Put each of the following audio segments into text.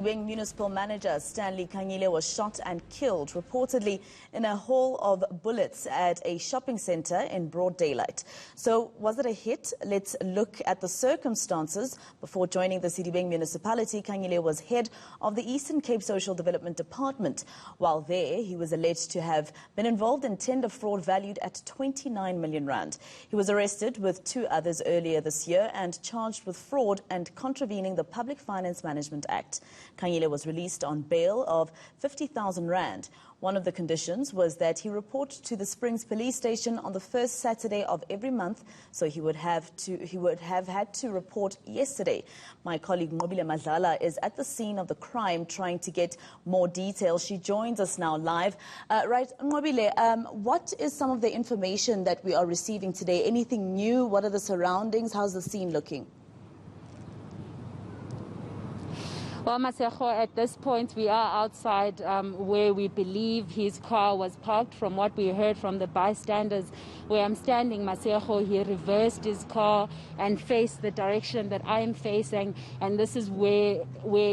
Sedibeng Municipal Manager Stanley Khanyile was shot and killed, reportedly in a haul of bullets at a shopping centre in broad daylight. So, was it a hit? Let's look at the circumstances. Before joining the Sedibeng municipality, Khanyile was head of the Eastern Cape Social Development Department. While there, he was alleged to have been involved in tender fraud valued at 29 million rand. He was arrested with two others earlier this year and charged with fraud and contravening the Public Finance Management Act. Khanyile was released on bail of 50,000 rand. One of the conditions was that he report to the Springs police station on the first Saturday of every month, so he would have had to report yesterday. My colleague Nqobile Madlala is at the scene of the crime trying to get more details. She joins us now live. Right, Nqobile, what is some of the information that we are receiving today? Anything new? What are the surroundings? How's the scene looking? Well, Masego, at this point we are outside where we believe his car was parked. From what we heard from the bystanders, where I'm standing, Masego, he reversed his car and faced the direction that I'm facing, and this is where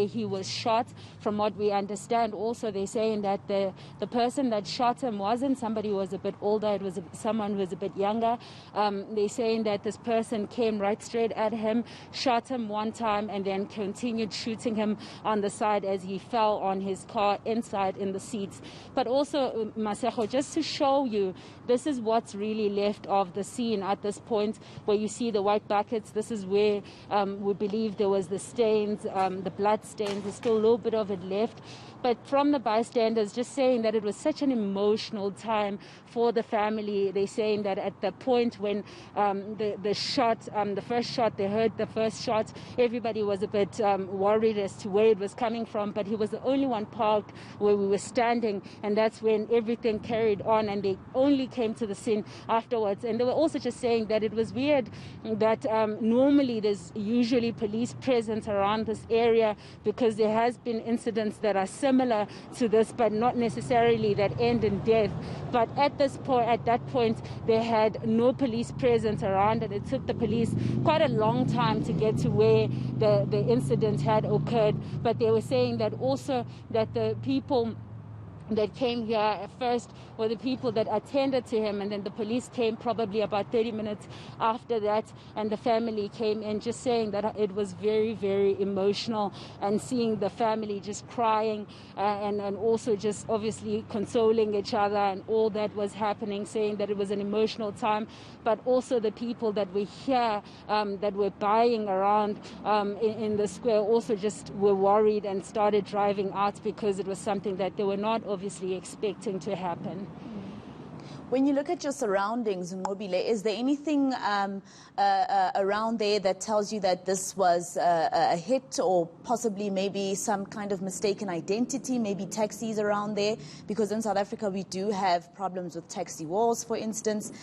he was shot. From what we understand, also they're saying that the person that shot him wasn't somebody who was a bit older, it was someone who was a bit younger. They're saying that this person came right straight at him, shot him one time, and then continued shooting him on the side as he fell on his car inside in the seats. But also, Masego, just to show you, this is what's really left of the scene at this point, where you see the white buckets. This is where we believe there was the stains, the blood stains. There's still a little bit of it left. But from the bystanders, just saying that it was such an emotional time for the family. They're saying that at the point when the first shot, they heard the first shot, everybody was a bit worried as to where it was coming from. But he was the only one parked where we were standing, and that's when everything carried on, and they only came to the scene afterwards. And they were also just saying that it was weird that normally there's usually police presence around this area, because there has been incidents that are similar to this, but not necessarily that end in death. But at that point, they had no police presence around, and it took the police quite a long time to get to where the incident had occurred. But they were saying that also that the people that came here at first were the people that attended to him, and then the police came probably about 30 minutes after that, and the family came in, just saying that it was very, very emotional, and seeing the family just crying and also just obviously consoling each other, and all that was happening, saying that it was an emotional time. But also the people that were here that were buying around in the square also just were worried and started driving out, because it was something that they were not obviously expecting to happen. When you look at your surroundings, Nqobile, is there anything around there that tells you that this was a hit, or possibly maybe some kind of mistaken identity, maybe taxis around there? Because in South Africa we do have problems with taxi wars, for instance.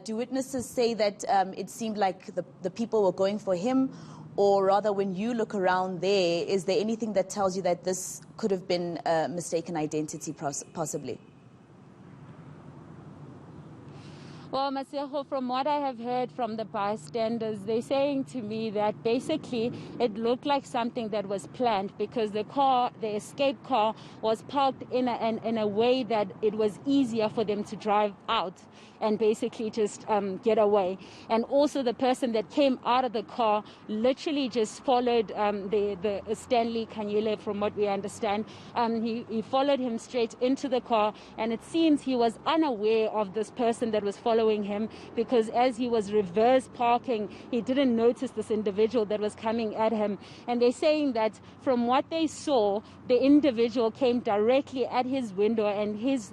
Do witnesses say that it seemed like the people were going for him? Or rather, when you look around there, is there anything that tells you that this could have been a mistaken identity, possibly? Well, Masego, from what I have heard from the bystanders, they're saying to me that basically it looked like something that was planned, because the escape car was parked in a way that it was easier for them to drive out and basically just get away. And also the person that came out of the car literally just followed the Stanley Khanyile, from what we understand. He followed him straight into the car, and it seems he was unaware of this person that was following him, because as he was reverse parking, he didn't notice this individual that was coming at him. And they're saying that from what they saw, the individual came directly at his window, and his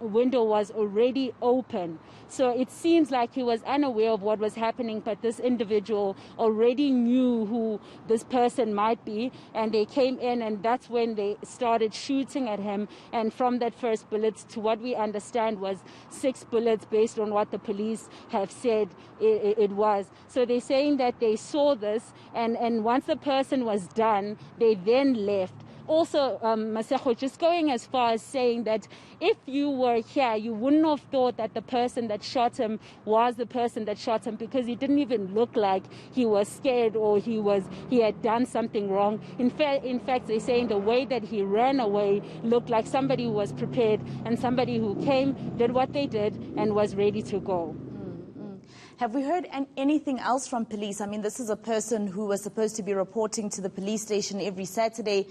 window was already open. So it seems like he was unaware of what was happening, but this individual already knew who this person might be, and they came in, and that's when they started shooting at him. And from that first bullet, to what we understand, was 6 bullets based on what the police have said it was. So they're saying that they saw this, and once the person was done, they then left. also, Masego, just going as far as saying that if you were here, you wouldn't have thought that the person that shot him was the person that shot him, because he didn't even look like he was scared or he had done something wrong. In fact, they're saying the way that he ran away looked like somebody who was prepared and somebody who came, did what they did, and was ready to go. Have we heard anything else from police? I mean, this is a person who was supposed to be reporting to the police station every Saturday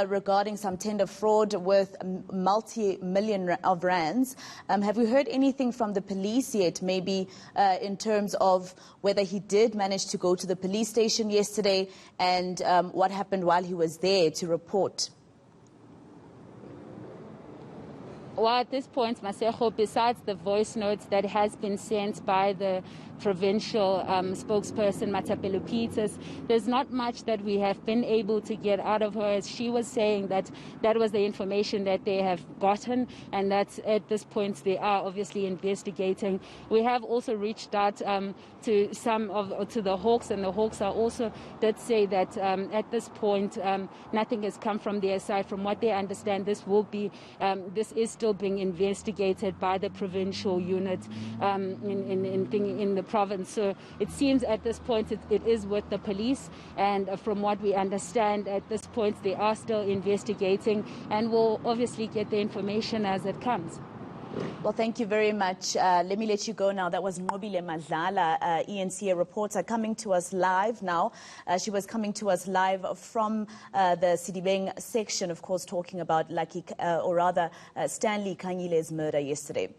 regarding some tender fraud worth multi-million of rands. Have we heard anything from the police yet, maybe in terms of whether he did manage to go to the police station yesterday and what happened while he was there to report? Well, at this point, Masego, besides the voice notes that has been sent by the provincial spokesperson, Matapelo Peters, there's not much that we have been able to get out of her, as she was saying that that was the information that they have gotten, and that at this point they are obviously investigating. We have also reached out to the Hawks, and the Hawks are also did say that at this point nothing has come from their side. From what they understand, this is still being investigated by the provincial unit in the province. So it seems at this point it is with the police, and from what we understand at this point they are still investigating, and will obviously get the information as it comes. Well, thank you very much. Let me let you go now. That was Nqobile Madlala, eNCA reporter, coming to us live now. She was coming to us live from the Sedibeng section, of course, talking about Stanley Khanyile's murder yesterday.